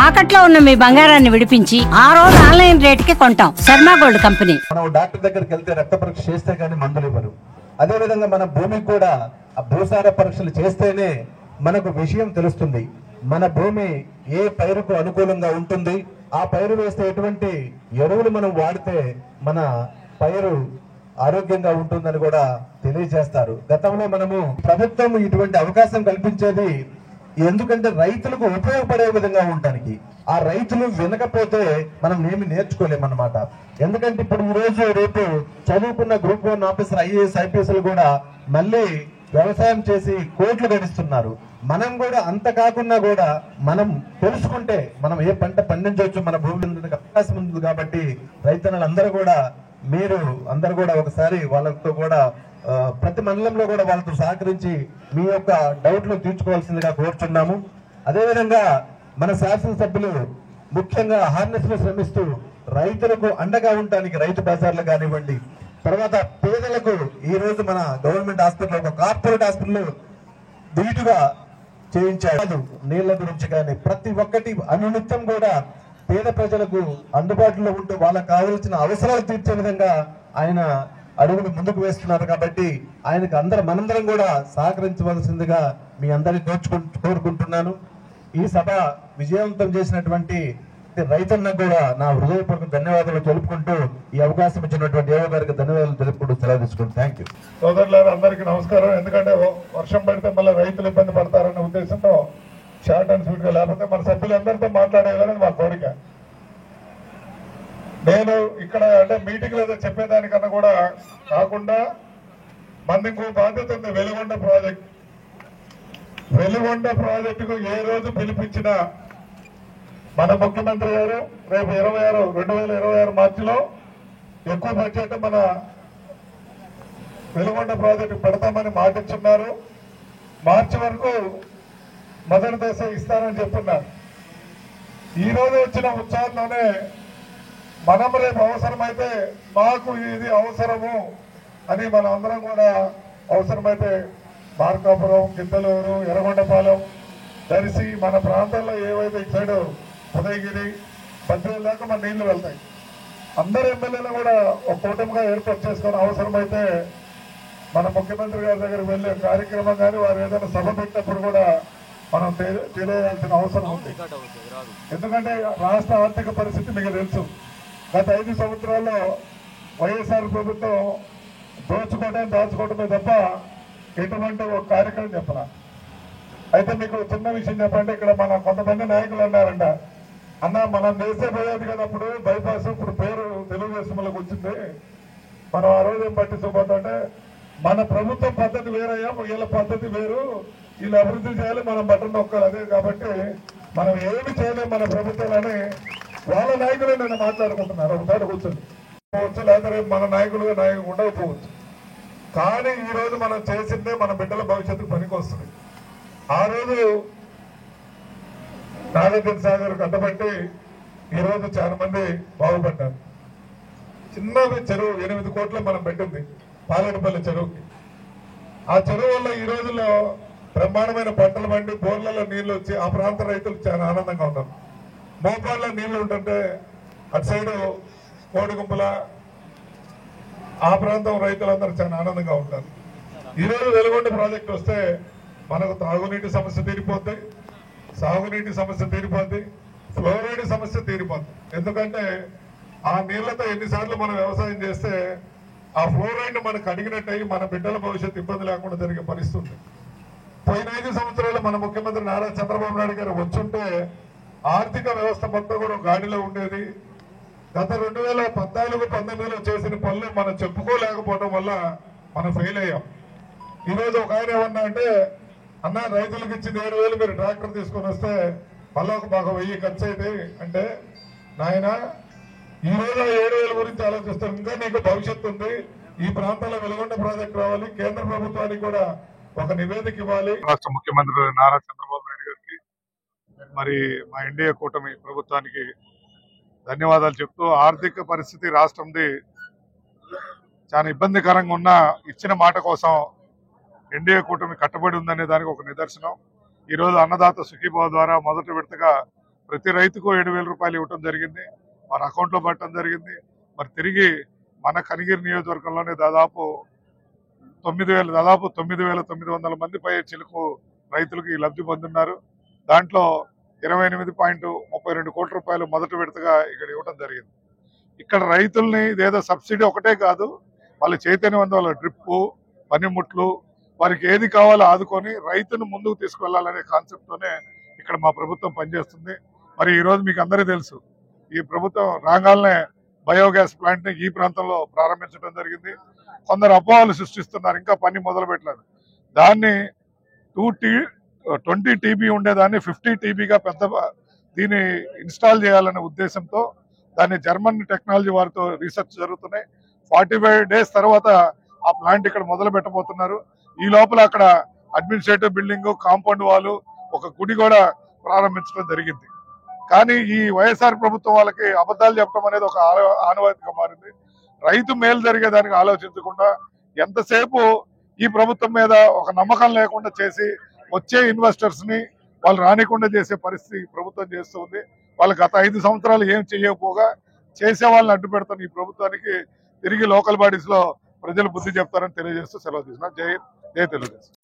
తాకట్లో ఉన్న మీ బంగారాన్ని విడిపించి ఆ రోజు ఆన్లైన్ రేటుకి కొంటాం. Sharma gold company. మనం డాక్టర్ దగ్గరికి వెళ్తే రక్త పరీక్ష చేస్తే గానీ మందులు ఇవ్వరు. అదే విధంగా మన భూమికి కూడా ఆ భూసార పరీక్షలు చేస్తేనే మనకు విషయం తెలుస్తుంది. మన భూమి ఏ పైరుకు అనుకూలంగా ఉంటుంది, ఆ పైరు వేస్తే ఎటువంటి ఎరువులు మనం వాడితే మన పైరు ఆరోగ్యంగా ఉంటుందని కూడా తెలియజేస్తారు. గతంలో మనము ప్రభుత్వం ఇటువంటి అవకాశం కల్పించేది ఎందుకంటే రైతులకు ఉపయోగపడే విధంగా ఉండడానికి. ఆ రైతులు వినకపోతే మనం ఏమి నేర్చుకోలేమన్నమాట. ఎందుకంటే ఇప్పుడు ఈ రోజు రేపు చదువుకున్న గ్రూప్ 1 ఆఫీసర్, ఐఏఎస్, ఐపీఎస్లు కూడా మళ్ళీ వ్యవసాయం చేసి కోట్లు గడిస్తున్నారు. మనం కూడా అంత కాకుండా కూడా మనం తెలుసుకుంటే మనం ఏ పంట పండించవచ్చు, మన భూమి అవకాశం ఉంది. కాబట్టి రైతన్నలందరూ కూడా మీరు అందరూ కూడా ఒకసారి వాళ్ళతో కూడా ప్రతి మండలంలో కూడా వాళ్ళతో సహకరించి మీ యొక్క డౌట్లు తీర్చుకోవాల్సిందిగా కోరుచున్నాము. అదేవిధంగా మన శాసనసభ్యులు ముఖ్యంగా హార్నెస్ లో శ్రమిస్తూ రైతులకు అండగా ఉండటానికి రైతు బజార్లు కానివ్వండి, తర్వాత పేదలకు ఈ రోజు మన గవర్నమెంట్ హాస్పిటల్, ఒక కార్పొరేట్ హాస్పిటల్ ధీటుగా చేయించారు. నీళ్ల గురించి కానీ ప్రతి ఒక్కటి అనునిత్యం కూడా పేద ప్రజలకు అందుబాటులో ఉంటూ వాళ్ళకు కావలసిన అవసరాలు తీర్చే విధంగా ఆయన అడుగులు ముందుకు వేస్తున్నారు. కాబట్టి ఆయనకు మనందరం కూడా సహకరించవలసిందిగా మీ అందరినీ కోరుకుంటున్నాను. ఈ సభ విజయవంతం చేసినటువంటి రైతన్నకు కూడా నా హృదయపూర్వక ధన్యవాదాలు తెలుపుకుంటూ ఈ అవకాశం ఇచ్చినటువంటి ఏవో గారికి ధన్యవాదాలు తెలుపుకుంటూ సెలవు తీసుకుంటూ థ్యాంక్ యూ. సోదరులారా, అందరికీ నమస్కారం. ఎందుకంటే వర్షం పడితే మళ్ళీ రైతులు ఇబ్బంది పడతారన్న ఉద్దేశంతో షార్ట్ అండ్ స్వీట్ గా, లేకపోతే మన సభ్యులందరితో మాట్లాడేయాలని మా కోరిక. నేను ఇక్కడ అంటే మీటింగ్ ఏదో చెప్పేదానికన్నా కూడా కాకుండా మనకు ఇంకో బాధ్యత ఉంది. వెలుగొండ ప్రాజెక్టుకు ఏ రోజు పిలిపించినా మన ముఖ్యమంత్రి గారు రేపు 2026 మార్చిలో ఎక్కువ బడ్జెట్ మన వెలుగొండ ప్రాజెక్టు పెడతామని మాటిస్తున్నారు. మార్చి వరకు మొదటి దశ ఇస్తానని చెప్తున్నారు. ఈ రోజు వచ్చిన ఉత్సాహంలోనే మనం రేపు అవసరమైతే మాకు ఇది అవసరము అని మనం అందరం కూడా అవసరమైతే మార్కాపురం, గిద్దలూరు, ఎర్రగొండపాలెం, దర్శి, మన ప్రాంతాల్లో ఏవైతే ఇటు సైడ్ ఉదయగిరి, బద్వేలు దాకా మన నీళ్లు వెళ్తాయి. అందరు ఎమ్మెల్యేలు కూడా ఒక కూటమిగా ఏర్పాటు చేసుకుని అవసరమైతే మన ముఖ్యమంత్రి గారి దగ్గరికి వెళ్ళే కార్యక్రమం కానీ వారు ఏదైనా సభ పెట్టినప్పుడు కూడా మనం తెలియాల్సిన అవసరం ఉంది. ఎందుకంటే రాష్ట్ర ఆర్థిక పరిస్థితి మీకు తెలుసు. గత 5 సంవత్సరాల్లో వైఎస్ఆర్ ప్రభుత్వం దాచుకోవడమే తప్ప ఎటువంటి ఒక కార్యక్రమం చెప్పరా. అయితే మీకు చిన్న విషయం చెప్పండి. ఇక్కడ మన కొంతమంది నాయకులు అన్నారంట, అన్న మనం చేసే పోయేది కదా అప్పుడు బైపాస్, ఇప్పుడు పేరు తెలుగుదేశంలోకి వచ్చింది, మనం ఆ రోజు ఏం పట్టించుకోపోతుంటే మన ప్రభుత్వం పద్ధతి వేరయ్యా, వీళ్ళ పద్ధతి వేరు, వీళ్ళు అభివృద్ధి చేయాలి, మనం బట్టలు నొక్కాలి. అదే కాబట్టి మనం ఏమి చేయలేము మన ప్రభుత్వాలని వాళ్ళ నాయకులు నేను మాట్లాడుకుంటున్నారు. ఒకసారి కూర్చొని పోవచ్చు, లేదా రేపు మన నాయకులుగా ఉండకపోవచ్చు. కానీ ఈ రోజు మనం చేసిందే మన బిడ్డల భవిష్యత్తుకు పనికి వస్తుంది. ఆ రోజు నాగార్జున సాగర్ కట్టబట్టి ఈ రోజు చాలా మంది బాగుపడ్డారు. చిన్న చెరువు 8 కోట్ల మనం పెట్టింది పాలేడుపల్లి చెరువుకి. ఆ చెరువు వల్ల ఈ రోజుల్లో బ్రహ్మాండమైన పంటలు పండి బోర్లలో నీళ్లు వచ్చి ఆ ప్రాంత రైతులు చాలా ఆనందంగా ఉన్నారు. మోపాల్లో నీళ్లు ఉంటుంటే అటు సైడు కోడిగుంపుల ఆ ప్రాంతం రైతులందరూ చాలా ఆనందంగా ఉంటారు. ఈరోజు వెలుగొండ ప్రాజెక్టు వస్తే మనకు తాగునీటి సమస్య తీరిపోద్ది, సాగునీటి సమస్య తీరిపోద్ది, ఫ్లోరైడ్ సమస్య తీరిపోద్ది. ఎందుకంటే ఆ నీళ్లతో ఎన్నిసార్లు మనం వ్యవసాయం చేస్తే ఆ ఫ్లోరైడ్ మనకు అడిగినట్టు అయ్యి మన బిడ్డల భవిష్యత్తు ఇబ్బంది లేకుండా జరిగే పరిస్థితి. పోయిన 5 సంవత్సరాలు మన ముఖ్యమంత్రి నారా చంద్రబాబు నాయుడు గారు వచ్చుంటే ఆర్థిక వ్యవస్థ మొత్తం కూడా గాడిలో ఉండేది. గత 2014-19లో చేసిన పనులు మనం చెప్పుకోలేకపోవడం వల్ల మనం ఫెయిల్ అయ్యాం. ఈరోజు ఒక ఆయన ఏమన్నా అంటే, అన్న రైతులకు ఇచ్చిన 7,000 మీరు ట్రాక్టర్ తీసుకొని వస్తే మళ్ళీ మాకు 1000 ఖర్చు అయితే అంటే, నాయన ఈ రోజు 7,000 గురించి ఆలోచిస్తాం. ఇంకా నీకు భవిష్యత్తు ఉంది. ఈ ప్రాంతాల్లో వెలుగొండ ప్రాజెక్టు రావాలి, కేంద్ర ప్రభుత్వానికి కూడా ఒక నివేదిక ఇవ్వాలి. రాష్ట్ర ముఖ్యమంత్రి నారా చంద్రబాబు నాయుడు గారికి, మరి మా ఎన్డీఏ కూటమి ప్రభుత్వానికి ధన్యవాదాలు చెప్తూ, ఆర్థిక పరిస్థితి రాష్ట్రంది చాలా ఇబ్బందికరంగా ఉన్న ఇచ్చిన మాట కోసం ఎన్డీఏ కూటమి కట్టుబడి ఉందనే దానికి ఒక నిదర్శనం. ఈరోజు అన్నదాత సుఖీభావ ద్వారా మొదటి విడతగా ప్రతి రైతుకు 7,000 రూపాయలు ఇవ్వటం జరిగింది, వారి అకౌంట్లో పట్టడం జరిగింది. మరి తిరిగి మన కనిగిరి నియోజకవర్గంలోనే దాదాపు 9,900 మంది పై చిలుకు రైతులకు ఈ లబ్ధి పొందున్నారు. దాంట్లో 28.32 కోట్ల రూపాయలు మొదటి విడతగా ఇక్కడ ఇవ్వడం జరిగింది. ఇక్కడ రైతుల్ని ఇదేదో సబ్సిడీ ఒకటే కాదు, వాళ్ళ చైతన్యవంతుల డ్రిప్పు, పనిముట్లు, వారికి ఏది కావాలో ఆదుకొని రైతును ముందుకు తీసుకువెళ్లాలనే కాన్సెప్ట్ తోనే ఇక్కడ మా ప్రభుత్వం పనిచేస్తుంది. మరి ఈ రోజు మీకు అందరికీ తెలుసు, ఈ ప్రభుత్వం రాగానే బయోగ్యాస్ ప్లాంట్ ని ఈ ప్రాంతంలో ప్రారంభించడం జరిగింది. కొందరు అపోహలు సృష్టిస్తున్నారు, ఇంకా పని మొదలు పెట్టలేదు. దాన్ని 20 టీబీ ఉండేదాన్ని 50 టీబీగా దీన్ని ఇన్స్టాల్ చేయాలనే ఉద్దేశంతో దాన్ని జర్మన్ టెక్నాలజీ వారితో రీసెర్చ్ జరుగుతున్నాయి. 45 డేస్ తర్వాత ఆ ప్లాంట్ ఇక్కడ మొదలు పెట్టబోతున్నారు. ఈ లోపల అక్కడ అడ్మినిస్ట్రేటివ్ బిల్డింగ్, కాంపౌండ్ వాల్, ఒక గుడి కూడా ప్రారంభించడం జరిగింది. కానీ ఈ వైఎస్ఆర్ ప్రభుత్వం వాళ్ళకి అబద్ధాలు చెప్పడం అనేది ఒక ఆనవాయితీగా మారింది. రైతు మేలు జరిగేదానికి ఆలోచించకుండా ఎంతసేపు ఈ ప్రభుత్వం మీద ఒక నమ్మకం లేకుండా చేసి వచ్చే ఇన్వెస్టర్స్ ని వాళ్ళు రానికుండా చేసే పరిస్థితి ప్రభుత్వం చేస్తుంది. వాళ్ళు గత 5 సంవత్సరాలు ఏం చేయకపోగా చేసే వాళ్ళని అడ్డు పెడుతున్న ఈ ప్రభుత్వానికి తిరిగి లోకల్ బాడీస్ లో ప్రజలు బుద్ధి చెప్తారని తెలియజేస్తూ సెలవు తీసుకున్నా. జై తెలుగుదేశం.